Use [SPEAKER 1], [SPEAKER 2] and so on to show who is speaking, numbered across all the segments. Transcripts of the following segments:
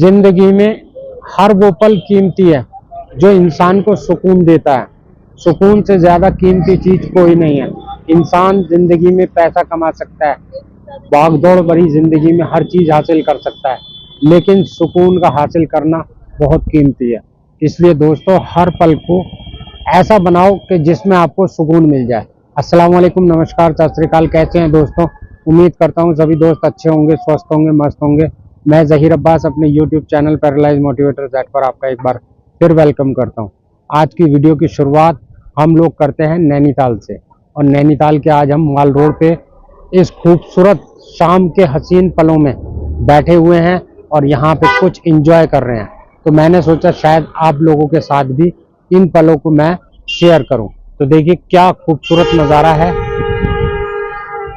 [SPEAKER 1] जिंदगी में हर वो पल कीमती है जो इंसान को सुकून देता है। सुकून से ज्यादा कीमती चीज कोई नहीं है। इंसान जिंदगी में पैसा कमा सकता है, भागदौड़ भरी जिंदगी में हर चीज हासिल कर सकता है, लेकिन सुकून का हासिल करना बहुत कीमती है। इसलिए दोस्तों, हर पल को ऐसा बनाओ कि जिसमें आपको सुकून मिल जाए। अस्सलाम वालेकुम, नमस्कार, सत श्री अकाल। कैसे हैं दोस्तों? उम्मीद करता हूँ सभी दोस्त अच्छे होंगे, स्वस्थ होंगे, मस्त होंगे। मैं ज़हीर अब्बास अपने YouTube चैनल पैरालाइज मोटिवेटर ज़ैट पर आपका एक बार फिर वेलकम करता हूँ। आज की वीडियो की शुरुआत हम लोग करते हैं नैनीताल से, और नैनीताल के आज हम माल रोड पे इस खूबसूरत शाम के हसीन पलों में बैठे हुए हैं और यहाँ पे कुछ एंजॉय कर रहे हैं। तो मैंने सोचा शायद आप लोगों के साथ भी इन पलों को मैं शेयर करूं। तो देखिए क्या खूबसूरत नज़ारा है।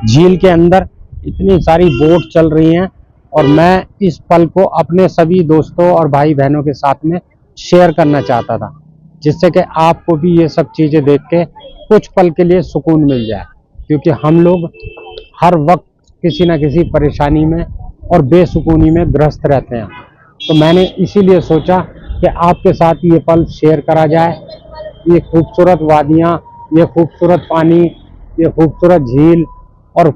[SPEAKER 1] झील के अंदर इतनी सारी बोट चल रही हैं और मैं इस पल को अपने सभी दोस्तों और भाई बहनों के साथ में शेयर करना चाहता था, जिससे कि आपको भी ये सब चीज़ें देख के कुछ पल के लिए सुकून मिल जाए। क्योंकि हम लोग हर वक्त किसी न किसी परेशानी में और बेसुकूनी में ग्रस्त रहते हैं। तो मैंने इसीलिए सोचा कि आपके साथ ये पल शेयर करा जाए। ये खूबसूरत वादियाँ, ये खूबसूरत पानी, ये खूबसूरत झील और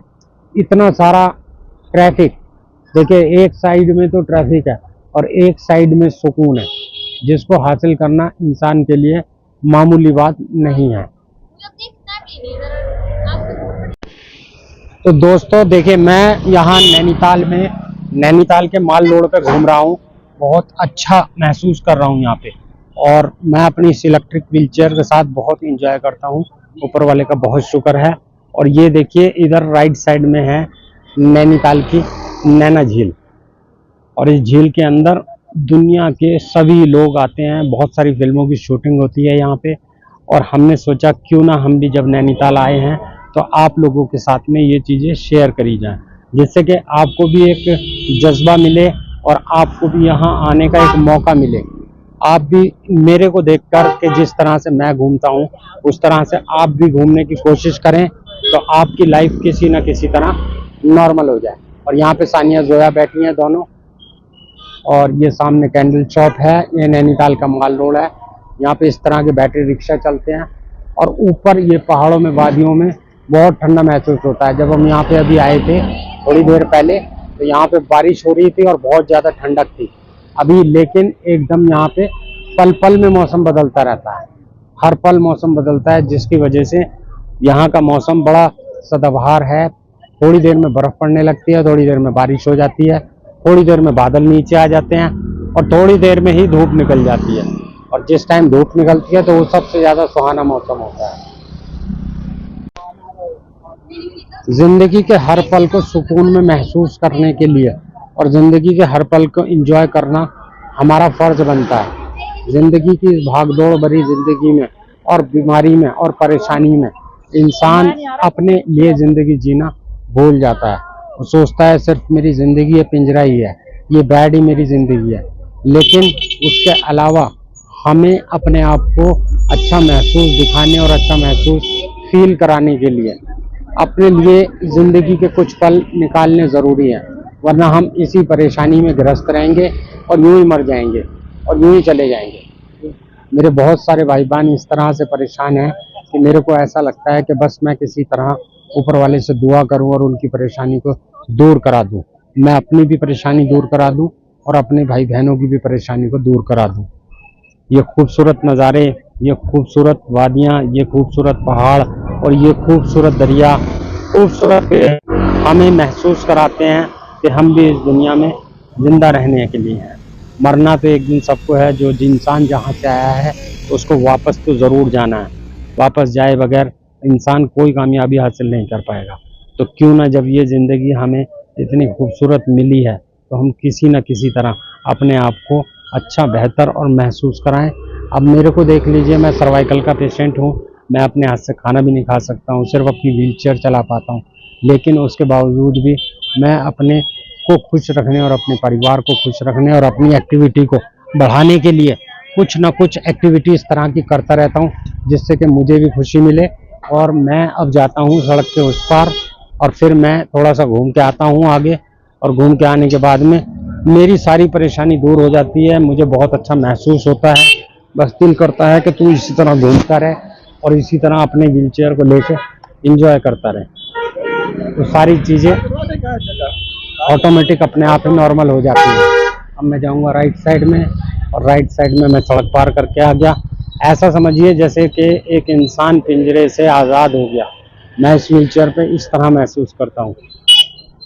[SPEAKER 1] इतना सारा ट्रैफिक। देखिए, एक साइड में तो ट्रैफिक है और एक साइड में सुकून है, जिसको हासिल करना इंसान के लिए मामूली बात नहीं है। तो दोस्तों देखिए, मैं यहाँ नैनीताल के माल रोड पे घूम रहा हूँ। बहुत अच्छा महसूस कर रहा हूँ यहाँ पे, और मैं अपनी इस इलेक्ट्रिक व्हीलचेयर के साथ बहुत एंजॉय करता हूँ। ऊपर वाले का बहुत शुक्र है। और ये देखिए, इधर राइट साइड में है नैनीताल की नैना झील, और इस झील के अंदर दुनिया के सभी लोग आते हैं। बहुत सारी फिल्मों की शूटिंग होती है यहाँ पे, और हमने सोचा क्यों ना हम भी जब नैनीताल आए हैं तो आप लोगों के साथ में ये चीज़ें शेयर करी जाएं, जिससे कि आपको भी एक जज्बा मिले और आपको भी यहाँ आने का एक मौका मिले। आप भी मेरे को देखकर कि जिस तरह से मैं घूमता हूँ उस तरह से आप भी घूमने की कोशिश करें, तो आपकी लाइफ किसी न किसी तरह नॉर्मल हो जाए। और यहाँ पे सानिया जोया बैठी हैं दोनों, और ये सामने कैंडल शॉप है। ये नैनीताल का माल रोड है। यहाँ पे इस तरह के बैटरी रिक्शा चलते हैं, और ऊपर ये पहाड़ों में, वादियों में बहुत ठंडा महसूस होता है। जब हम यहाँ पे अभी आए थे थोड़ी देर पहले, तो यहाँ पे बारिश हो रही थी और बहुत ज़्यादा ठंडक थी अभी, लेकिन एकदम यहाँ पे पल पल में मौसम बदलता रहता है। हर पल मौसम बदलता है, जिसकी वजह से यहाँ का मौसम बड़ा सदाबहार है। थोड़ी देर में बर्फ़ पड़ने लगती है, थोड़ी देर में बारिश हो जाती है, थोड़ी देर में बादल नीचे आ जाते हैं, और थोड़ी देर में ही धूप निकल जाती है। और जिस टाइम धूप निकलती है तो वो सबसे ज़्यादा सुहाना मौसम होता है। जिंदगी के हर पल को सुकून में महसूस करने के लिए और जिंदगी के हर पल को एंजॉय करना हमारा फर्ज बनता है। जिंदगी की इस भागदौड़ भरी जिंदगी में और बीमारी में और परेशानी में इंसान अपने लिए जिंदगी जीना भूल जाता है। वो सोचता है सिर्फ मेरी जिंदगी ये पिंजरा ही है, ये बेड ही मेरी जिंदगी है। लेकिन उसके अलावा हमें अपने आप को अच्छा महसूस दिखाने और अच्छा महसूस फील कराने के लिए अपने लिए जिंदगी के कुछ पल निकालने ज़रूरी है, वरना हम इसी परेशानी में ग्रस्त रहेंगे और यूं ही मर जाएंगे और यूं ही चले जाएंगे। मेरे बहुत सारे भाई बहन इस तरह से परेशान हैं कि मेरे को ऐसा लगता है कि बस मैं किसी तरह ऊपर वाले से दुआ करूं और उनकी परेशानी को दूर करा दूं। मैं अपनी भी परेशानी दूर करा दूं और अपने भाई बहनों की भी परेशानी को दूर करा दूं। ये खूबसूरत नज़ारे, ये खूबसूरत वादियाँ, ये खूबसूरत पहाड़ और ये खूबसूरत दरिया, खूबसूरत पेड़ हमें महसूस कराते हैं कि हम भी इस दुनिया में ज़िंदा रहने के लिए हैं। मरना तो एक दिन सबको है। जो इंसान जहाँ से आया है उसको वापस तो ज़रूर जाना है। वापस जाए बगैर इंसान कोई कामयाबी हासिल नहीं कर पाएगा। तो क्यों ना, जब ये ज़िंदगी हमें इतनी खूबसूरत मिली है, तो हम किसी न किसी तरह अपने आप को अच्छा, बेहतर और महसूस कराएं। अब मेरे को देख लीजिए, मैं सर्वाइकल का पेशेंट हूँ। मैं अपने हाथ से खाना भी नहीं खा सकता हूँ, सिर्फ अपनी व्हीलचेयर चला पाता हूँ। लेकिन उसके बावजूद भी मैं अपने को खुश रखने और अपने परिवार को खुश रखने और अपनी एक्टिविटी को बढ़ाने के लिए कुछ ना कुछ एक्टिविटी इस तरह की करता रहता हूँ, जिससे कि मुझे भी खुशी मिले। और मैं अब जाता हूँ सड़क के उस पार, और फिर मैं थोड़ा सा घूम के आता हूँ आगे, और घूम के आने के बाद में मेरी सारी परेशानी दूर हो जाती है, मुझे बहुत अच्छा महसूस होता है। बस दिल करता है कि तू इसी तरह घूमता रहे और इसी तरह अपने व्हीलचेयर को लेकर एंजॉय करता रहे, तो सारी चीज़ें ऑटोमेटिक अपने आप ही नॉर्मल हो जाती है। अब मैं जाऊंगा राइट साइड में, और राइट साइड में मैं सड़क पार करके आ गया। ऐसा समझिए जैसे कि एक इंसान पिंजरे से आज़ाद हो गया। मैं इस व्हीलचेयर पे इस तरह महसूस करता हूँ,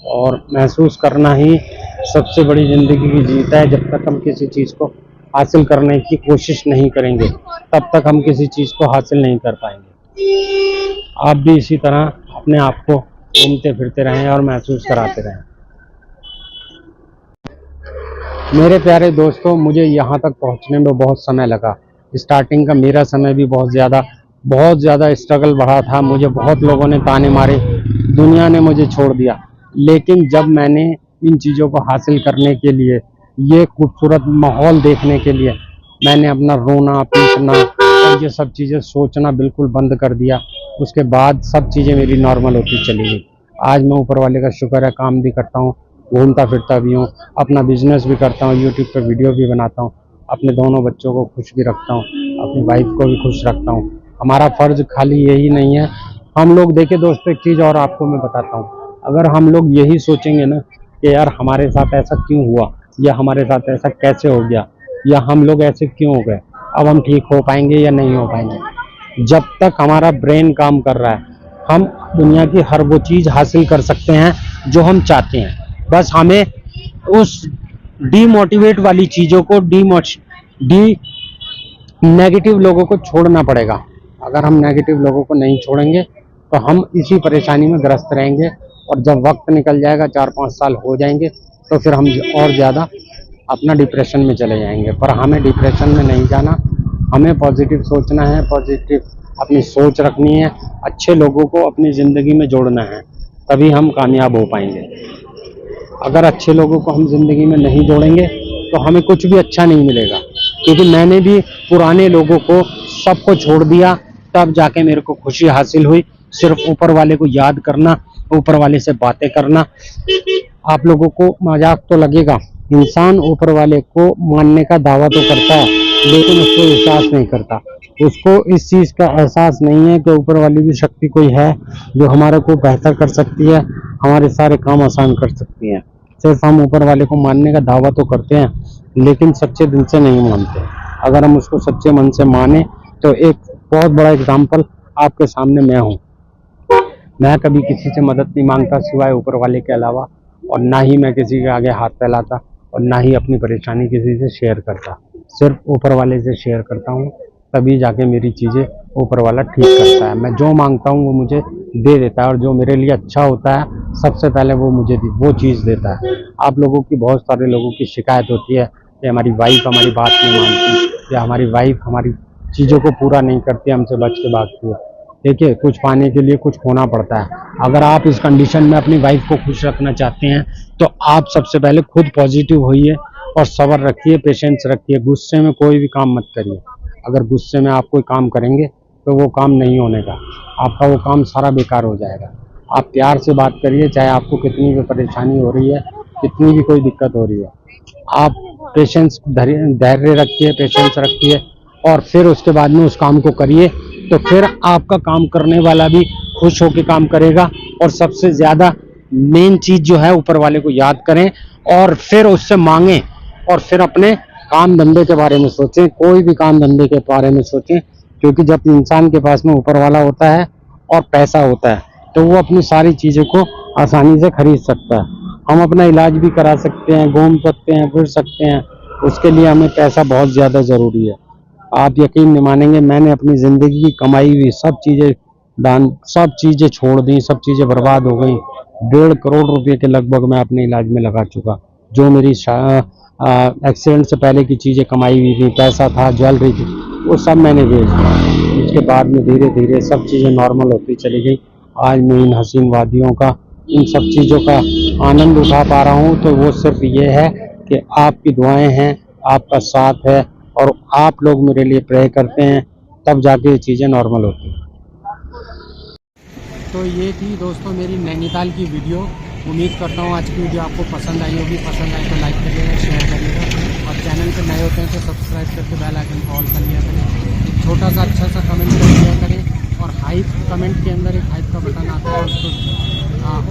[SPEAKER 1] और महसूस करना ही सबसे बड़ी ज़िंदगी की जीत है। जब तक हम किसी चीज़ को हासिल करने की कोशिश नहीं करेंगे, तब तक हम किसी चीज़ को हासिल नहीं कर पाएंगे। आप भी इसी तरह अपने आप को घूमते फिरते रहें और महसूस कराते रहें। मेरे प्यारे दोस्तों, मुझे यहाँ तक पहुँचने में बहुत समय लगा। स्टार्टिंग का मेरा समय भी बहुत ज़्यादा स्ट्रगल बढ़ा था। मुझे बहुत लोगों ने ताने मारे, दुनिया ने मुझे छोड़ दिया। लेकिन जब मैंने इन चीज़ों को हासिल करने के लिए, ये खूबसूरत माहौल देखने के लिए, मैंने अपना रोना पीटना और ये सब चीज़ें सोचना बिल्कुल बंद कर दिया, उसके बाद सब चीज़ें मेरी नॉर्मल होती चली गई। आज मैं ऊपर वाले का शुक्र है, काम भी करता हूँ, घूमता फिरता भी हूँ, अपना बिजनेस भी करता हूँ, यूट्यूब पर वीडियो भी बनाता हूँ, अपने दोनों बच्चों को खुश भी रखता हूँ, अपनी वाइफ को भी खुश रखता हूँ। हमारा फ़र्ज़ खाली यही नहीं है। हम लोग देखिए दोस्तों, एक चीज़ और आपको मैं बताता हूँ, अगर हम लोग यही सोचेंगे ना कि यार हमारे साथ ऐसा क्यों हुआ, या हमारे साथ ऐसा कैसे हो गया, या हम लोग ऐसे क्यों हो गए, अब हम ठीक हो पाएंगे या नहीं हो पाएंगे। जब तक हमारा ब्रेन काम कर रहा है, हम दुनिया की हर वो चीज़ हासिल कर सकते हैं जो हम चाहते हैं। बस हमें उस डीमोटिवेट वाली चीज़ों को, नेगेटिव लोगों को छोड़ना पड़ेगा। अगर हम नेगेटिव लोगों को नहीं छोड़ेंगे तो हम इसी परेशानी में ग्रस्त रहेंगे, और जब वक्त निकल जाएगा, 4-5 साल हो जाएंगे, तो फिर हम और ज़्यादा अपना डिप्रेशन में चले जाएंगे। पर हमें डिप्रेशन में नहीं जाना, हमें पॉजिटिव सोचना है, पॉजिटिव अपनी सोच रखनी है, अच्छे लोगों को अपनी ज़िंदगी में जोड़ना है, तभी हम कामयाब हो पाएंगे। अगर अच्छे लोगों को हम ज़िंदगी में नहीं जोड़ेंगे तो हमें कुछ भी अच्छा नहीं मिलेगा। क्योंकि मैंने भी पुराने लोगों को सबको छोड़ दिया, तब जाके मेरे को खुशी हासिल हुई। सिर्फ ऊपर वाले को याद करना, ऊपर वाले से बातें करना। आप लोगों को मजाक तो लगेगा, इंसान ऊपर वाले को मानने का दावा तो करता है, लेकिन उसको एहसास नहीं करता। उसको इस चीज़ का एहसास नहीं है कि ऊपर वाली भी शक्ति कोई है जो हमारे को बेहतर कर सकती है, हमारे सारे काम आसान कर सकती है। सिर्फ हम ऊपर वाले को मानने का दावा तो करते हैं, लेकिन सच्चे दिल से नहीं मानते। अगर हम उसको सच्चे मन से माने तो एक बहुत बड़ा एग्जाम्पल आपके सामने मैं हूँ। मैं कभी किसी से मदद नहीं मांगता सिवाय ऊपर वाले के अलावा, और ना ही मैं किसी के आगे हाथ फैलाता, और ना ही अपनी परेशानी किसी से शेयर करता। सिर्फ ऊपर वाले से शेयर करता हूँ, तभी जाके मेरी चीज़ें ऊपर वाला ठीक करता है। मैं जो मांगता हूँ वो मुझे दे देता है, और जो मेरे लिए अच्छा होता है सबसे पहले वो मुझे वो चीज़ देता है। आप लोगों की, बहुत सारे लोगों की शिकायत होती है कि हमारी वाइफ हमारी बात नहीं मानती, या हमारी वाइफ हमारी चीज़ों को पूरा नहीं करती, हमसे बच के भागती है। देखिए, कुछ पाने के लिए कुछ खोना पड़ता है। अगर आप इस कंडीशन में अपनी वाइफ को खुश रखना चाहते हैं तो आप सबसे पहले खुद पॉजिटिव होइए और सब्र रखिए, पेशेंस रखिए। गुस्से में कोई भी काम मत करिए। अगर गुस्से में आप कोई काम करेंगे तो वो काम नहीं होने का, आपका वो काम सारा बेकार हो जाएगा। आप प्यार से बात करिए, चाहे आपको कितनी भी परेशानी हो रही है, कितनी भी कोई दिक्कत हो रही है। आप पेशेंस, धैर्य रखिए, पेशेंस रखिए, और फिर उसके बाद में उस काम को करिए, तो फिर आपका काम करने वाला भी खुश होकर काम करेगा। और सबसे ज़्यादा मेन चीज़ जो है, ऊपर वाले को याद करें और फिर उससे मांगें, और फिर अपने काम धंधे के बारे में सोचें। कोई भी काम धंधे के बारे में सोचें, क्योंकि जब इंसान के पास में ऊपर वाला होता है और पैसा होता है तो वो अपनी सारी चीज़ों को आसानी से खरीद सकता है। हम अपना इलाज भी करा सकते हैं, घूम सकते हैं, फिर सकते हैं। उसके लिए हमें पैसा बहुत ज़्यादा ज़रूरी है। आप यकीन नहीं मानेंगे, मैंने अपनी ज़िंदगी की कमाई हुई सब चीज़ें छोड़ दी, सब चीज़ें बर्बाद हो गई। 1.5 करोड़ रुपए के लगभग मैं अपने इलाज में लगा चुका। जो मेरी एक्सीडेंट से पहले की चीज़ें कमाई हुई थी, पैसा था, ज्वेलरी थी, वो सब मैंने बेच दिया। उसके बाद में धीरे धीरे सब चीज़ें नॉर्मल होती चली गई। आज मैं इन हसीन वादियों का, इन सब चीज़ों का आनंद उठा पा रहा हूँ, तो वो सिर्फ ये है कि आपकी दुआएं हैं, आपका साथ है, और आप लोग मेरे लिए प्रे करते हैं, तब जाके ये चीज़ें नॉर्मल होती हैं। तो ये थी दोस्तों मेरी नैनीताल की वीडियो। उम्मीद करता हूँ आज की वीडियो आपको पसंद आई होगी। पसंद आए तो लाइक करिएगा, शेयर करिएगा और चैनल पे नए होते हैं तो सब्सक्राइब करके बेल आइकन को ऑल कर लिया करें। छोटा सा अच्छा सा कमेंट कर दिया करें और हाइप कमेंट के अंदर एक हाइप का बटन आता है, उसको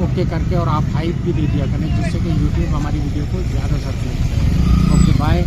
[SPEAKER 1] ओके करके और आप हाइप भी दे दिया करें, जिससे कि यूट्यूब हमारी वीडियो को ज़्यादा सर्कुलेट करे। Okay bye.